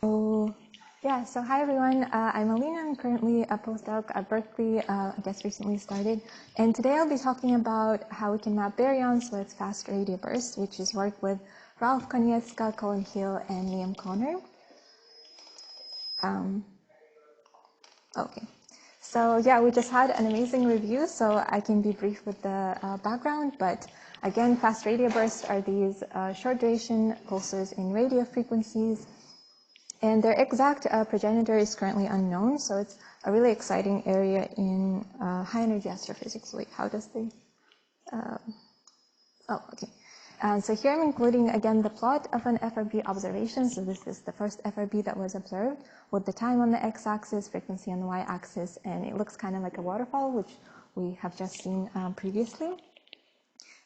So hi everyone. I'm Alina. I'm currently a postdoc at Berkeley, I guess recently started. And today I'll be talking about how we can map baryons with fast radio bursts, which is work with Ralph Konietzka, Colin Hill, and Liam Conner. Okay. So yeah, we just had an amazing review, so I can be brief with the background. But again, fast radio bursts are these short duration pulsars in radio frequencies. And their exact progenitor is currently unknown, so it's a really exciting area in high-energy astrophysics. Wait, how does the... okay. So here I'm including, again, the plot of an FRB observation. So this is the first FRB that was observed with the time on the x-axis, frequency on the y-axis, and it looks kind of like a waterfall, which we have just seen previously.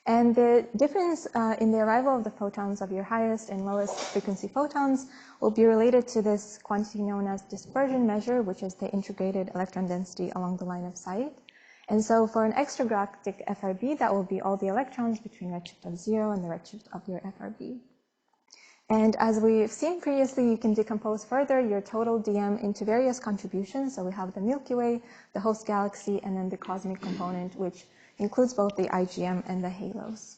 And the difference in the arrival of the photons of your highest and lowest frequency photons will be related to this quantity known as dispersion measure, which is the integrated electron density along the line of sight. And so for an extragalactic FRB, that will be all the electrons between redshift of 0 and the redshift of your FRB. And as we've seen previously, you can decompose further your total DM into various contributions. So we have the Milky Way, the host galaxy, and then the cosmic component, which includes both the IGM and the halos.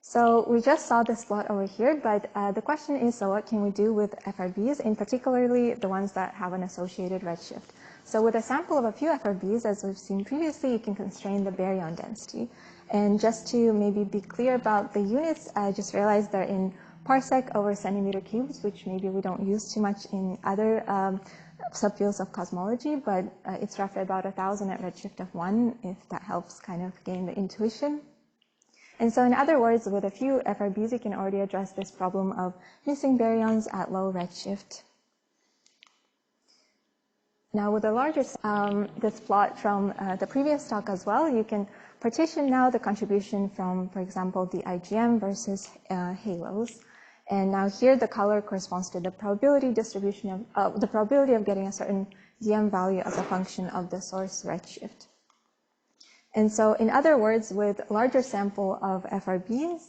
So we just saw this plot over here, but the question is, so what can we do with FRBs, and particularly the ones that have an associated redshift? So with a sample of a few FRBs, as we've seen previously, you can constrain the baryon density. And just to maybe be clear about the units, I just realized they're in parsec over centimeter cubes, which maybe we don't use too much in other subfields of cosmology, but it's roughly about 1,000 at redshift of 1, if that helps kind of gain the intuition. And so in other words, with a few FRBs, you can already address this problem of missing baryons at low redshift. Now with a larger, this plot from the previous talk as well, you can partition now the contribution from, for example, the IGM versus halos. And now here the color corresponds to the probability distribution of, the probability of getting a certain DM value as a function of the source redshift. And so in other words, with a larger sample of FRBs,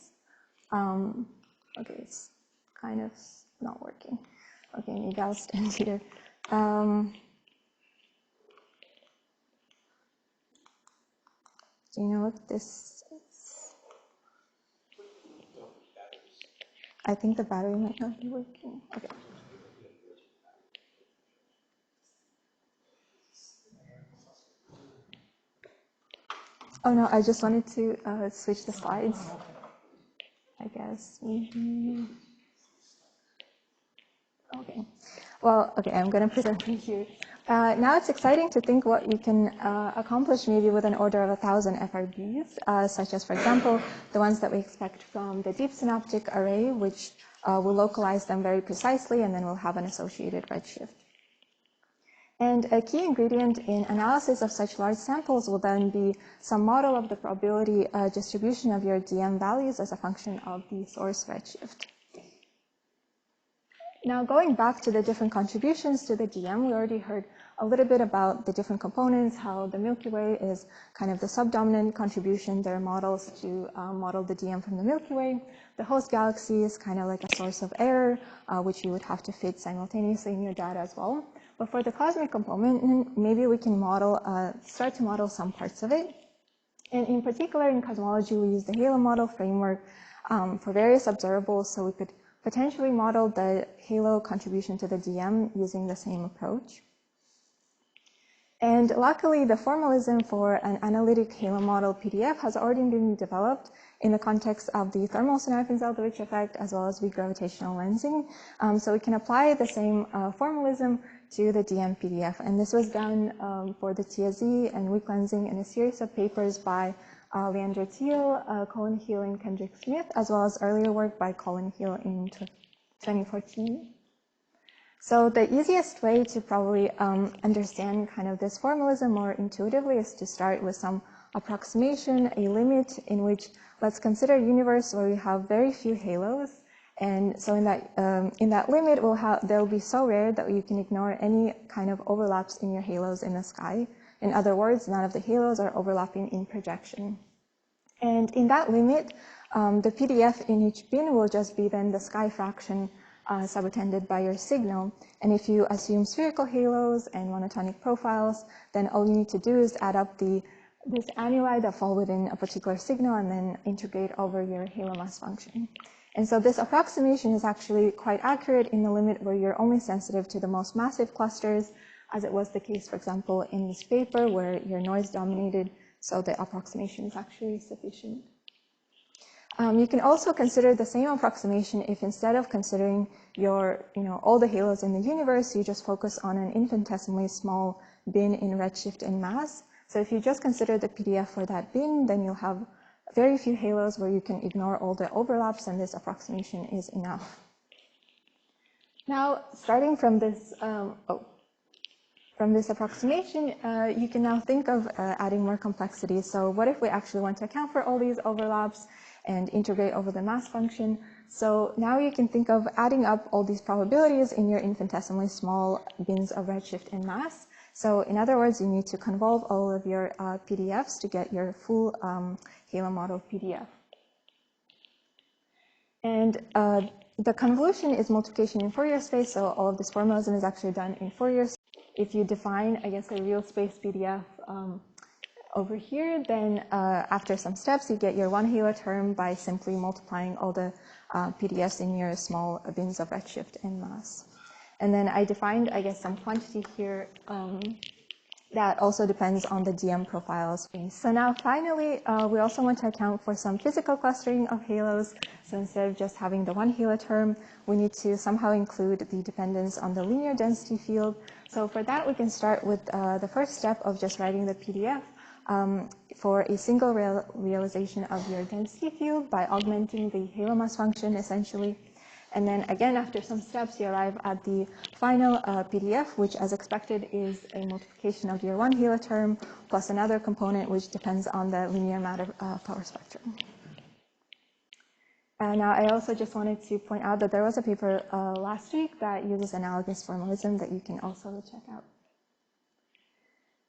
okay, it's kind of not working. Okay, maybe I'll stand here. Do you know what this is? I think the battery might not be working. Okay. Oh no, I just wanted to switch the slides, I guess. Okay. Well, okay, I'm going to present from here. Now it's exciting to think what you can accomplish maybe with an order of 1,000 FRBs, such as, for example, the ones that we expect from the deep synoptic array, which will localize them very precisely, and then we'll have an associated redshift. And a key ingredient in analysis of such large samples will then be some model of the probability distribution of your DM values as a function of the source redshift. Now, going back to the different contributions to the DM, we already heard a little bit about the different components, how the Milky Way is kind of the subdominant contribution. There are models to model the DM from the Milky Way. The host galaxy is kind of like a source of error, which you would have to fit simultaneously in your data as well. But for the cosmic component, maybe we can model, start to model some parts of it. And in particular, in cosmology, we use the halo model framework for various observables, so we could potentially model the halo contribution to the DM using the same approach. And luckily, the formalism for an analytic halo model PDF has already been developed in the context of the thermal Sunyaev Zel'dovich effect, as well as weak gravitational lensing. So we can apply the same formalism to the DM PDF. And this was done for the TSE and weak lensing in a series of papers by Leandro Thiel, Colin Hill, and Kendrick Smith, as well as earlier work by Colin Hill in 2014. So the easiest way to probably understand kind of this formalism more intuitively is to start with some approximation, a limit in which let's consider a universe where we have very few halos. And so in that limit, they'll be so rare that you can ignore any kind of overlaps in your halos in the sky. In other words, none of the halos are overlapping in projection. And in that limit, the PDF in each bin will just be then the sky fraction subattended by your signal. And if you assume spherical halos and monotonic profiles, then all you need to do is add up this annuli that fall within a particular signal and then integrate over your halo mass function. And so this approximation is actually quite accurate in the limit where you're only sensitive to the most massive clusters, as it was the case, for example, in this paper where you're noise dominated, so the approximation is actually sufficient. You can also consider the same approximation if instead of considering all the halos in the universe, you just focus on an infinitesimally small bin in redshift and mass. So if you just consider the PDF for that bin, then you'll have very few halos where you can ignore all the overlaps, and this approximation is enough. Now, starting from this, approximation, you can now think of adding more complexity. So what if we actually want to account for all these overlaps and integrate over the mass function? So now you can think of adding up all these probabilities in your infinitesimally small bins of redshift and mass. So in other words, you need to convolve all of your PDFs to get your full halo model PDF. And the convolution is multiplication in Fourier space, so all of this formalism is actually done in Fourier space. If you define, I guess, a real space PDF over here, then after some steps, you get your one halo term by simply multiplying all the PDFs in your small bins of redshift and mass. And then I defined, I guess, some quantity here that also depends on the DM profiles. So now finally, we also want to account for some physical clustering of halos. So instead of just having the one halo term, we need to somehow include the dependence on the linear density field. So for that, we can start with the first step of just writing the PDF for a single realization of your density field by augmenting the halo mass function, essentially. And then again, after some steps, you arrive at the final PDF, which as expected is a multiplication of your one halo term plus another component which depends on the linear matter power spectrum. Now, I also just wanted to point out that there was a paper last week that uses analogous formalism that you can also check out.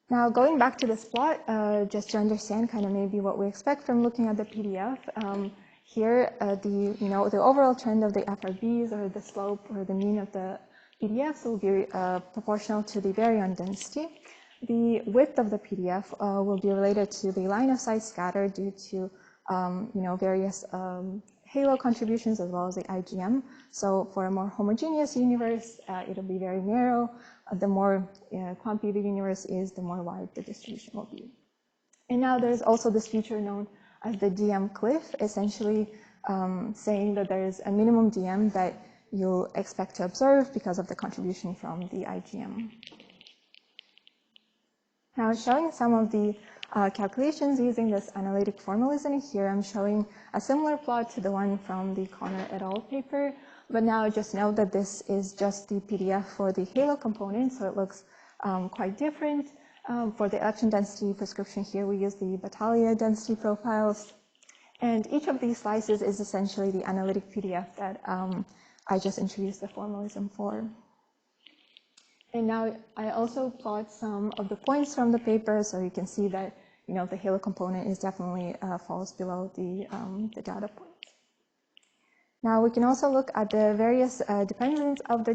Now, going back to this plot, just to understand kind of maybe what we expect from looking at the PDF, here, the overall trend of the FRBs, or the slope or the mean of the PDFs, will be proportional to the baryon density. The width of the PDF will be related to the line of sight scatter due to various halo contributions as well as the IGM. So for a more homogeneous universe, it'll be very narrow. The more clumpy the universe is, the more wide the distribution will be. And now there's also this feature known as the DM cliff, essentially saying that there's a minimum DM that you'll expect to observe because of the contribution from the IGM. Now, showing some of the calculations using this analytic formalism here, I'm showing a similar plot to the one from the Connor et al. Paper, but now just note that this is just the PDF for the halo component, so it looks quite different. For the electron density prescription here, we use the battaglia density profiles. And each of these slices is essentially the analytic PDF that I just introduced the formalism for. And now I also plot some of the points from the paper, so you can see that the halo component is definitely falls below the data point. Now we can also look at the various dependence of the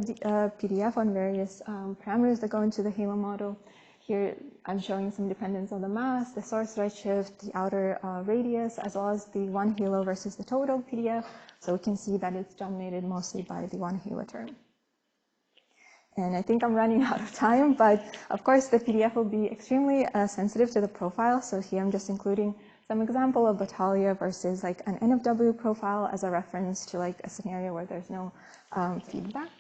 PDF on various parameters that go into the halo model. Here I'm showing some dependence on the mass, the source redshift, the outer radius, as well as the one halo versus the total PDF. So we can see that it's dominated mostly by the one halo term. And I think I'm running out of time, but of course the PDF will be extremely sensitive to the profile. So here I'm just including some example of battaglia versus like an NFW profile as a reference to like a scenario where there's no feedback.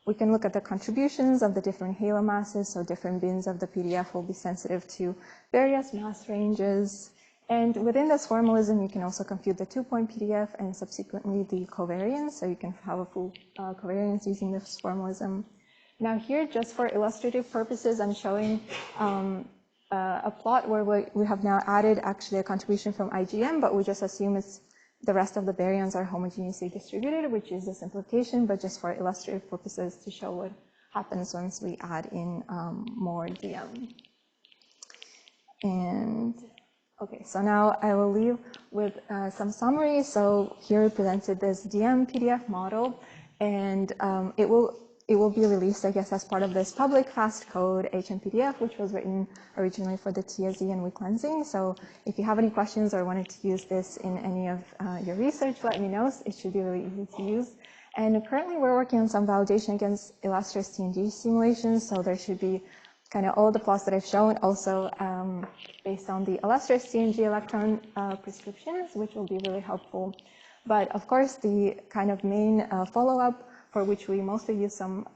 We can look at the contributions of the different halo masses, so different bins of the PDF will be sensitive to various mass ranges. And within this formalism, you can also compute the 2-point PDF and subsequently the covariance, so you can have a full covariance using this formalism. Now here, just for illustrative purposes, I'm showing a plot where we have now added actually a contribution from IGM, but we just assume it's the rest of the baryons are homogeneously distributed, which is a simplification, but just for illustrative purposes to show what happens once we add in more DM. And Okay, so now I will leave with some summary. So here we presented this DM PDF model, and it will be released, I guess, as part of this public fast code HMPDF, which was written originally for the TSE and weak lensing. So if you have any questions or wanted to use this in any of your research, let me know. It should be really easy to use. And currently we're working on some validation against illustrious TNG simulations. So there should be kind of all the plots that I've shown, also based on the illustrious CNG electron prescriptions, which will be really helpful. But of course, the kind of main follow-up, for which we mostly use some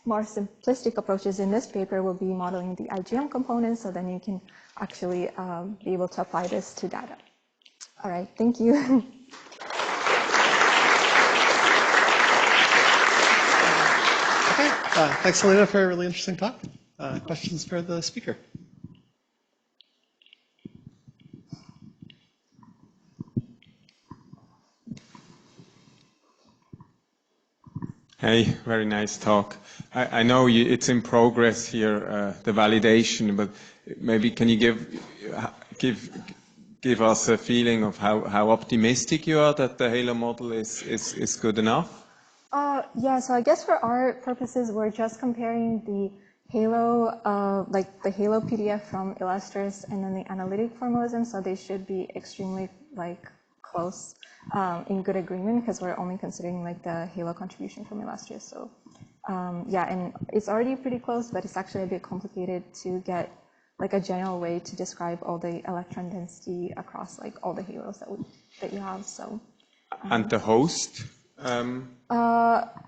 more simplistic approaches in this paper, will be modeling the IGM components, so then you can actually be able to apply this to data. All right, thank you. Okay, thanks, Alina, for a really interesting talk. Questions for the speaker? Hey, very nice talk. I know it's in progress here, the validation, but maybe can you give us a feeling of how optimistic you are that the HALO model is good enough? Yeah, so I guess for our purposes, we're just comparing the HALO, like the HALO PDF from Illustrious and then the analytic formalism, so they should be extremely close in good agreement, because we're only considering like the HALO contribution from Illustrious. So yeah, and it's already pretty close, but it's actually a bit complicated to get like a general way to describe all the electron density across like all the HALOs that you have. So and the host?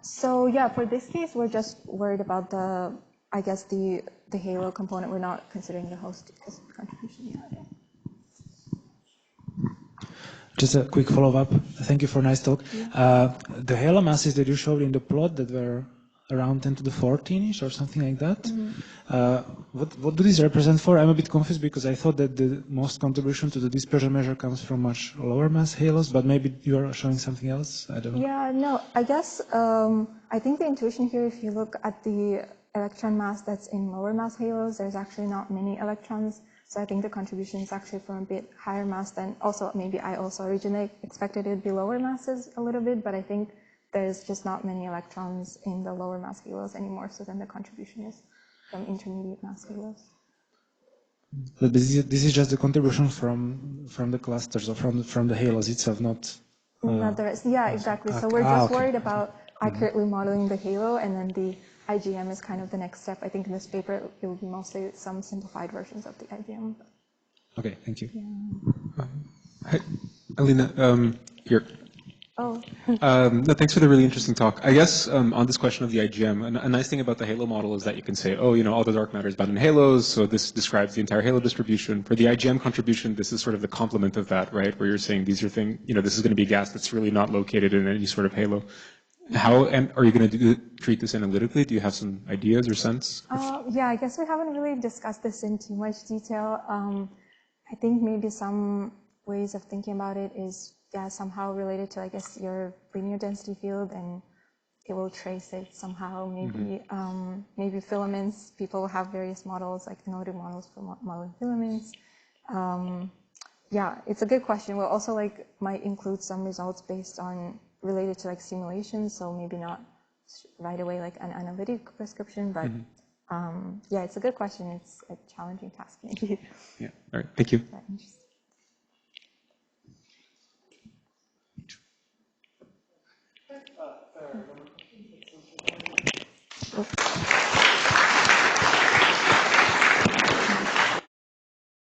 So yeah, for this case, we're just worried about I guess the HALO component. We're not considering the host contribution yet. Just a quick follow-up. Thank you for a nice talk. The HALO masses that you showed in the plot that were around 10 to the 14-ish or something like that, what do these represent for? I'm a bit confused because I thought that the most contribution to the dispersion measure comes from much lower mass halos, but maybe you are showing something else? I don't know. Yeah, no, I guess I think the intuition here, if you look at the electron mass that's in lower mass halos, there's actually not many electrons. So I think the contribution is actually from a bit higher mass than, also maybe I also originally expected it to be lower masses a little bit, but I think there's just not many electrons in the lower mass halos anymore, so then the contribution is from intermediate mass halos. But this is just the contribution from the clusters or from the halos itself, not... Not the rest. Yeah, exactly. So we're just worried about accurately modeling the halo, and then the IGM is kind of the next step. I think in this paper, it will be mostly some simplified versions of the IGM. Okay, thank you. Yeah. Hi, Alina, here. Oh. No, thanks for the really interesting talk. I guess on this question of the IGM, a nice thing about the halo model is that you can say, oh, you know, all the dark matter is bound in halos, so this describes the entire halo distribution. For the IGM contribution, this is sort of the complement of that, right? Where you're saying these are things, you know, this is going to be gas that's really not located in any sort of halo. How and are you going to treat this analytically? Do you have some ideas or sense? Yeah, I guess we haven't really discussed this in too much detail. I think maybe some ways of thinking about it is, yeah, somehow related to, I guess, your linear density field, and it will trace it somehow. Maybe maybe filaments. People have various models, like analytic models for modeling filaments. Yeah, it's a good question. We'll also might include some results based on related to simulations, so maybe not right away like an analytic prescription, but yeah, it's a good question. It's a challenging task, maybe. Yeah. All right. Thank you. If there are no more